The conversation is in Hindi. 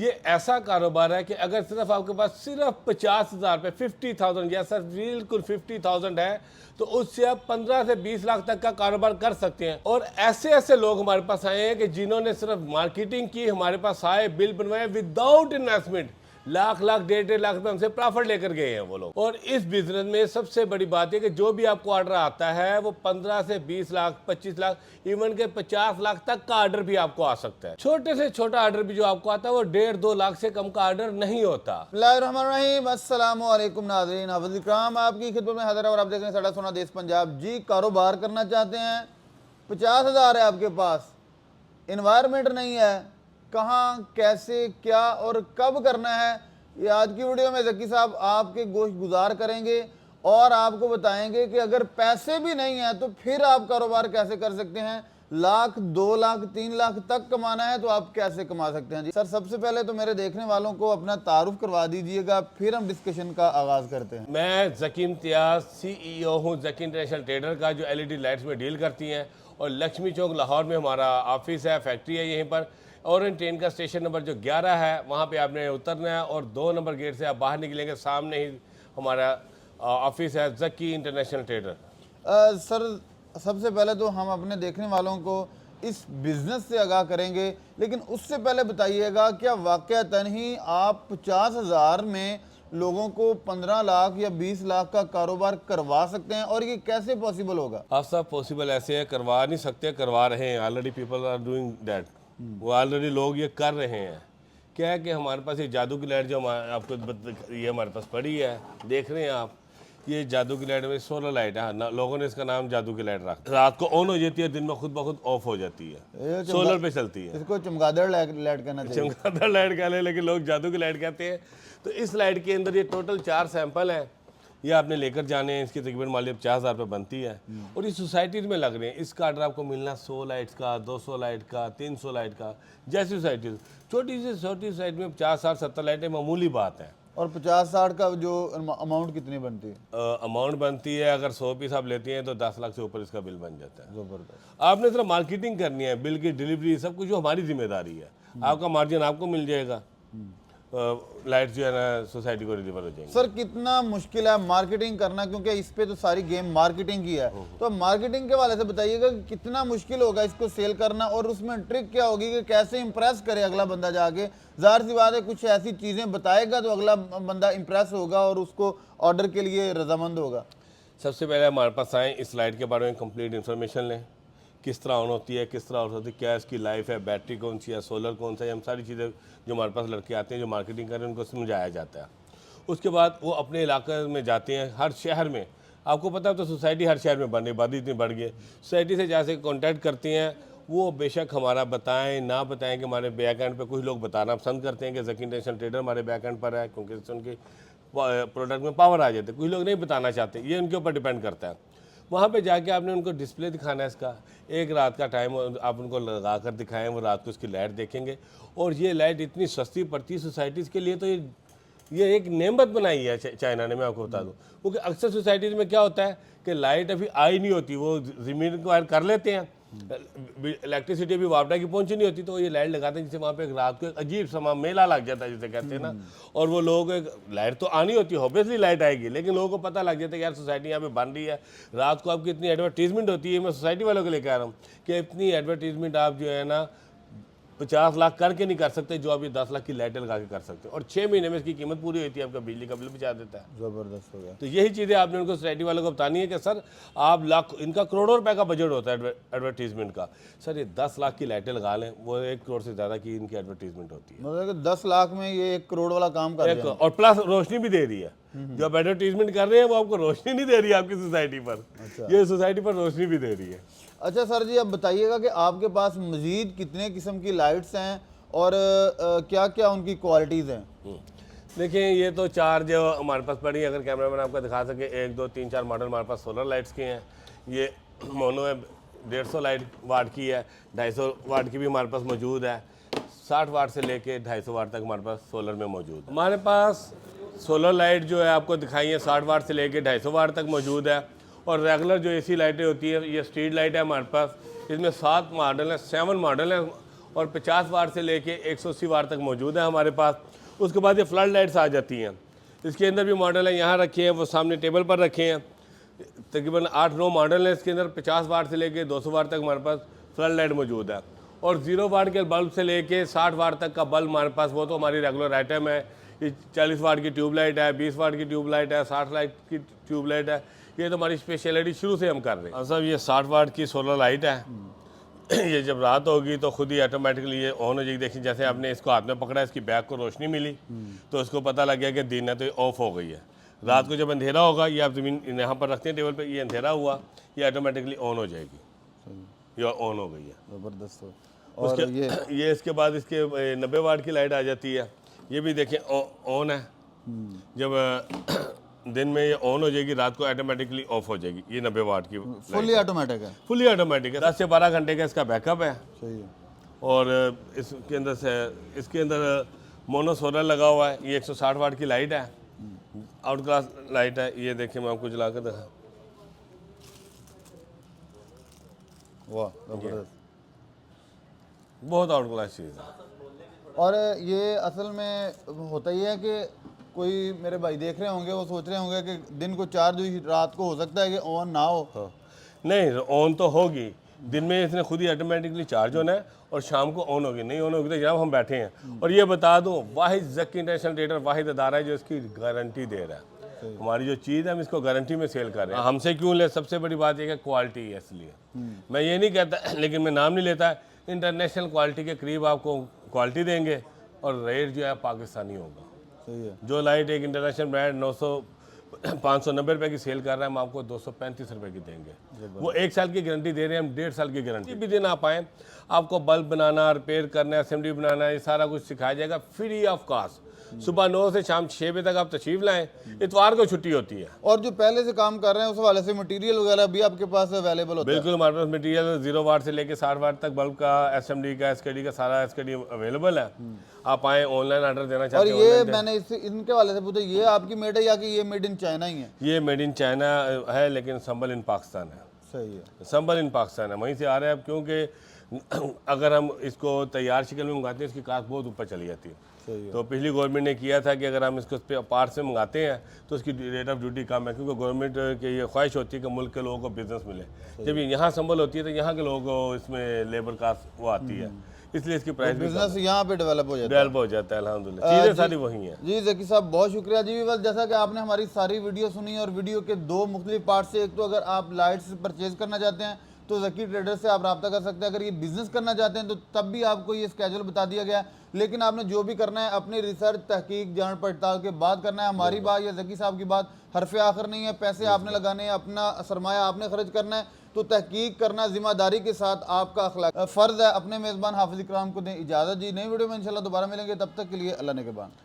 ये ऐसा कारोबार है कि अगर सिर्फ आपके पास सिर्फ 50,000 पे 50,000, या सर बिल्कुल 50,000 है, तो उससे आप 15 से 20 लाख तक का कारोबार कर सकते हैं। और ऐसे ऐसे लोग हमारे पास आए हैं कि जिन्होंने सिर्फ मार्केटिंग की, हमारे पास आए, बिल बनवाए विदाउट इन्वेस्टमेंट, लाख लाख 1.5 लाख रुपए हमसे प्रॉफिट लेकर गए हैं वो लोग। और इस बिजनेस में सबसे बड़ी बात है कि जो भी आपको ऑर्डर आता है वो 15 से 20 लाख, 25 लाख, इवन के 50 लाख तक का ऑर्डर भी आपको आ सकता है। छोटे से छोटा ऑर्डर भी जो आपको आता है वो 1.5-2 लाख से कम का ऑर्डर नहीं होता। अस्सलाम वालेकुम नाज़रीन, हाफ़िज़ इकराम आपकी खिदमत में हाज़िर है और आप देख रहे हैं साडा सोना देश पंजाब। जी, कारोबार करना चाहते हैं, 50,000 है आपके पास, इन्वायरमेंट नहीं है, कहाँ, कैसे, क्या और कब करना है, ये आज की वीडियो में ज़की साहब आपके गोश्त गुजार करेंगे और आपको बताएंगे कि अगर पैसे भी नहीं है तो फिर आप कारोबार कैसे कर सकते हैं। लाख, 2 लाख, 3 लाख तक कमाना है तो आप कैसे कमा सकते हैं। जी सर, सबसे पहले तो मेरे देखने वालों को अपना तारुफ करवा दीजिएगा, फिर हम डिस्कशन का आगाज़ करते हैं। मैं ज़की इम्तियाज़ CEO हूँ ज़की इंटरनेशनल ट्रेडर का, जो LED लाइट्स में डील करती हैं। और लक्ष्मी चौक लाहौर में हमारा ऑफिस है, फैक्ट्री है यहीं पर। और ट्रेन का स्टेशन नंबर जो 11 है वहाँ पे आपने उतरना है और 2 नंबर गेट से आप बाहर निकलेंगे, सामने ही हमारा ऑफिस है ज़की इंटरनेशनल ट्रेडर। सर, सबसे पहले तो हम अपने देखने वालों को इस बिज़नेस से आगाह करेंगे, लेकिन उससे पहले बताइएगा क्या वाक़तन ही आप 50,000 में लोगों को 15 लाख या 20 लाख का कारोबार करवा सकते हैं, और ये कैसे पॉसिबल होगा? आप सब पॉसिबल ऐसे है, करवा नहीं सकते, करवा रहे हैं। Already people are doing that. वो ऑलरेडी लोग ये कर रहे हैं। क्या है कि हमारे पास ये जादू की लाइट जो आपको ये हमारे पास पड़ी है, देख रहे हैं आप, ये जादू की लाइट में सोलर लाइट है। लोगों ने इसका नाम जादू की लाइट रखा। रात को ऑन हो जाती है, दिन में खुद ब खुद ऑफ हो जाती है, सोलर पे चलती है। इसको चमगादड़ लाइट कहना चाहिए। चमगादड़ लाइट कह लें, लेकिन लोग जादू की लाइट कहते हैं। तो इस लाइट के अंदर ये टोटल 4 सैंपल हैं, ये आपने लेकर जाने हैं। इसकी तकरीबन मालियत 50,000 रुपये बनती है और ये सोसाइटीज़ में लग रहे हैं। इसका ऑर्डर आपको मिलना 100 लाइट्स का, 200 लाइट का, 300 लाइट का, जैसी सोसाइटीज़। छोटी से छोटी सोसाइटी में 50, 60, 70 लाइटें मामूली बात है। और 50-60 का जो अमाउंट कितनी बनती है? अमाउंट बनती है, अगर 100 पीस आप लेती हैं तो 10 लाख से ऊपर इसका बिल बन जाता है। ज़बरदस्त। आपने सिर्फ मार्केटिंग करनी है, बिल की डिलीवरी सब कुछ जो हमारी जिम्मेदारी है। आपका मार्जिन आपको मिल जाएगा, लाइट जो है ना सोसाइटी को डिलीवर हो जाएंगे। सर, कितना मुश्किल है मार्केटिंग करना, क्योंकि इस पे तो सारी गेम मार्केटिंग की है। तो मार्केटिंग के वाले से बताइएगा कि कितना मुश्किल होगा इसको सेल करना, और उसमें ट्रिक क्या होगी कि कैसे इंप्रेस करे अगला बंदा जाके। ज़ाहिर सी बात है, कुछ ऐसी चीज़ें बताएगा तो अगला बंदा इंप्रेस होगा और उसको ऑर्डर के लिए रजामंद होगा। सबसे पहले हमारे पास आएँ, इस लाइट के बारे में कंप्लीट इन्फॉर्मेशन लें, किस तरह ऑन होती है, किस तरह ऑफ होती है, क्या इसकी लाइफ है, बैटरी कौन सी है, सोलर कौन सा है। हम सारी चीज़ें जो हमारे पास लड़के आते हैं जो मार्केटिंग कर रहे हैं उनको समझाया जाता है। उसके बाद वो अपने इलाके में जाते हैं, हर शहर में। आपको पता है तो सोसाइटी हर शहर में बन रही, आबादी इतनी बढ़ गई है। सोसाइटी से जैसे कॉन्टैक्ट करते हैं, वो बेशक हमारा बताएं ना बताएं कि हमारे बैक एंड पर कुछ लोग बताना पसंद करते हैं कि ज़की इंटरनेशनल ट्रेडर हमारे बैक एंड पर है, क्योंकि उनके प्रोडक्ट में पावर आ जाते हैं। कुछ लोग नहीं बताना चाहते, ये उनके ऊपर डिपेंड करता है। वहाँ पे जाके आपने उनको डिस्प्ले दिखाना है इसका। एक रात का टाइम आप उनको लगा कर दिखाएं, वो रात को उसकी लाइट देखेंगे। और ये लाइट इतनी सस्ती पड़ती है सोसाइटीज़ के लिए, तो ये एक नेमत बनाई है चाइना ने, मैं आपको बता दूँ। क्योंकि अक्सर सोसाइटीज़ में क्या होता है कि लाइट अभी आई नहीं होती, वो ज़मीन को ऐड कर लेते हैं, इलेक्ट्रिसिटी भी वापडा की पहुंची नहीं होती, तो ये लाइट लगाते हैं जिससे वहाँ पे रात को एक अजीब सा मेला लग जाता है जिसे कहते हैं ना। और वो लोग, लाइट तो आनी होती है, ऑब्वियसली लाइट आएगी, लेकिन लोगों को पता लग जाता है यार सोसाइटी यहाँ पे बन रही है। रात को आपकी इतनी एडवर्टीजमेंट होती है, मैं सोसाइटी वालों के लिए कह रहा हूँ कि इतनी एडवर्टीजमेंट आप जो है ना 50 लाख करके नहीं कर सकते जो आप ये 10 लाख की लाइटें लगा के कर सकते हो। और 6 महीने में इसकी कीमत पूरी होती है, आपका बिजली का बिल बचा देता है। ज़बरदस्त हो गया। तो यही चीज़ें आपने उनको सोसाइटी वालों को बतानी है कि सर आप लाख, इनका करोड़ों रुपए का बजट होता है एडवर्टीजमेंट का। सर ये 10 लाख की लाइटें लगा लें, वो 1 करोड़ से ज़्यादा की इनकी एडवर्टीजमेट होती है। मतलब कि 10 लाख में ये 1 करोड़ वाला काम कर रहे हैं। और प्लस रोशनी भी दे रही है। जो आप एडवर्टीजमेंट कर रहे हैं वो आपको रोशनी नहीं दे रही है आपकी सोसाइटी पर। अच्छा। ये सोसाइटी पर रोशनी भी दे रही है। अच्छा सर जी, अब बताइएगा कि आपके पास मज़ीद कितने किस्म की लाइट्स हैं और क्या क्या उनकी क्वालिटीज़ हैं? देखिए, ये तो 4 जो हमारे पास पड़ी है, अगर कैमरामैन आपको दिखा सके, 1, 2, 3, 4 मॉडल हमारे पास सोलर लाइट्स के हैं। ये मोनो है, 150 लाइट वाट की है, 250 वाट की भी हमारे पास मौजूद है। 60 वाट से लेके 250 वाट तक हमारे पास सोलर में मौजूद है। हमारे पास सोलर लाइट जो है आपको दिखाई है 60 वाट से लेके 250 वाट तक मौजूद है। और रेगुलर जो AC लाइटें होती है, ये स्ट्रीट लाइट है हमारे पास, इसमें 7 मॉडल हैं, 7 मॉडल हैं। और 50 वाट से लेके 180 वाट तक मौजूद है हमारे पास। उसके बाद ये फ्लड लाइट्स आ जाती हैं, इसके अंदर भी मॉडल है, यहाँ रखे हैं, वो सामने टेबल पर रखे हैं। तकरीबन 8-9 मॉडल हैं इसके अंदर। 50 वाट से लेके 200 वाट तक हमारे पास फ्लड लाइट मौजूद है, और 0 वाट के बल्ब से लेके 60 वाट तक का बल्ब हमारे पास, वो तो हमारी रेगुलर आइटम है। ये 40 वाट की ट्यूबलाइट है, 20 वाट की ट्यूबलाइट है, 60 वाट की ट्यूबलाइट है। ये तो हमारी स्पेशलिटी शुरू से हम कर रहे हैं। और सब ये 60 वाट की सोलर लाइट है। ये जब रात होगी तो खुद ही ऑटोमेटिकली ये ऑन हो जाएगी। देखिए जैसे आपने इसको हाथ में पकड़ा, इसकी बैक को रोशनी मिली तो इसको पता लग गया कि दिन है, तो ये ऑफ हो गई है। रात को जब अंधेरा होगा, ये आप ज़मीन यहाँ पर रखते हैं टेबल पे, ये अंधेरा हुआ, ये ऑटोमेटिकली ऑन हो जाएगी, ये ऑन हो गई है। ज़बरदस्त। और उसके ये इसके बाद इसके 90 वाट की लाइट आ जाती है। ये भी देखें ऑन है, जब दिन में ये ऑन हो जाएगी, रात को ऑटोमेटिकली ऑफ हो जाएगी। ये 90 वाट की फुली ऑटोमेटिक है। फुली ऑटोमेटिक है। 10 से 12 घंटे का इसका बैकअप है। सही है। और इसके अंदर मोनो सोलर लगा हुआ है। ये 160 वाट की लाइट है, आउट क्लास लाइट है। ये देखिए मैं आपको जला कर दिखा, वाह ज़बरदस्त। बहुत आउट क्लास चीज़ है। और ये असल में होता ही है कि कोई मेरे भाई देख रहे होंगे, वो सोच रहे होंगे कि दिन को चार्ज हुई, रात को हो सकता है कि ऑन ना हो। हाँ। नहीं, ऑन तो होगी, दिन में इसने खुद ही ऑटोमेटिकली चार्ज होना है, और शाम को ऑन होगी। नहीं ऑन होगी तो जनाब हम बैठे हैं। और ये बता दूं, वाहिद ज़की इंटरनेशनल ट्रेडर वाहिद अदारा है जो इसकी गारंटी दे रहा है। हमारी जो चीज़ है हम इसको गारंटी में सेल कर रहे हैं। हमसे क्यों ले, सबसे बड़ी बात यह है क्वालिटी है, इसलिए मैं ये नहीं कहता, लेकिन मैं नाम नहीं लेता, इंटरनेशनल क्वालिटी के करीब आपको क्वालिटी देंगे, और रेट जो है पाकिस्तानी होगा। सही है। जो लाइट एक इंटरनेशनल ब्रांड 590 रुपये की सेल कर रहा है, हम आपको 235 रुपये की देंगे। वो 1 साल की गारंटी दे रहे हैं हम, 1.5 साल की गारंटी भी दिन आप आएँ, आपको बल्ब बनाना, रिपेयर करना, असेंबली बनाना, ये सारा कुछ सिखाया जाएगा फ्री ऑफ कॉस्ट। सुबह 9 से शाम 6 बजे तक आप तशरीफ लाएँ। इतवार को छुट्टी होती है। और जो पहले से काम कर रहे हैं उस हवाले से मटेरियल वगैरह भी आपके पास अवेलेबल होता है? बिल्कुल, हमारे पास मटीरियल 0 वाट से लेके 60 वाट तक बल्ब का, एसएमडी का, एसकेडी का, सारा एसकेडी अवेलेबल है। आप आए, ऑनलाइन ऑर्डर देना और चाहते हैं? ये मैंने इनके हवाले से पूछा, ये आपकी मेड है या कि ये मेड इन चाइना ही है? ये मेड इन चाइना है, लेकिन संबल इन पाकिस्तान है। सही है। संबल इन पाकिस्तान है, वहीं से आ रहे हैं अब, क्योंकि अगर हम इसको तैयार शिकल में मंगाते हैं इसकी कास्ट बहुत ऊपर चली जाती है। सही है। तो पिछली गवर्नमेंट ने किया था कि अगर हम इसको पार्ट से मंगाते हैं तो उसकी रेट ऑफ ड्यूटी कम है, क्योंकि गवर्नमेंट की ये ख्वाहिश होती है कि मुल्क के लोगों को बिजनेस मिले। जब ये यहाँ संभल होती है तो यहाँ के लोगों को इसमें लेबर कास्ट वो आती है, इसलिए इसकी प्राइस भी बिजनेस यहाँ पे डेवलप हो जाता है। डेवलप हो जाता है। अल्हम्दुलिल्लाह, चीज़ें सारी वही हैं। जी ज़की साहब बहुत शुक्रिया जी। बस जैसा कि आपने हमारी सारी वीडियो सुनी, और वीडियो के 2 मुख्तलिफ पार्ट से, एक तो अगर आप लाइट्स परचेज करना चाहते हैं तो ज़की ट्रेडर से आप रब्ता कर सकते हैं। अगर ये बिज़नेस करना चाहते हैं तो तब भी आपको ये स्केड्यूल बता दिया गया है, लेकिन आपने जो भी करना है अपनी रिसर्च, तहकीक, जांच पड़ताल के बाद करना है। हमारी बात या ज़की साहब की बात हरफ आखिर नहीं है। पैसे आपने लगाने हैं, अपना सरमाया आपने खर्च करना है, तो तहकीक करना ज़िम्मेदारी के साथ आपका अखलाक फ़र्ज़ है। अपने मेज़बान हाफिज़ इकराम को दें इजाज़त जी। नई वीडियो में इंशाल्लाह दोबारा मिलेंगे, तब तक के लिए अल्लाह ने के बाद।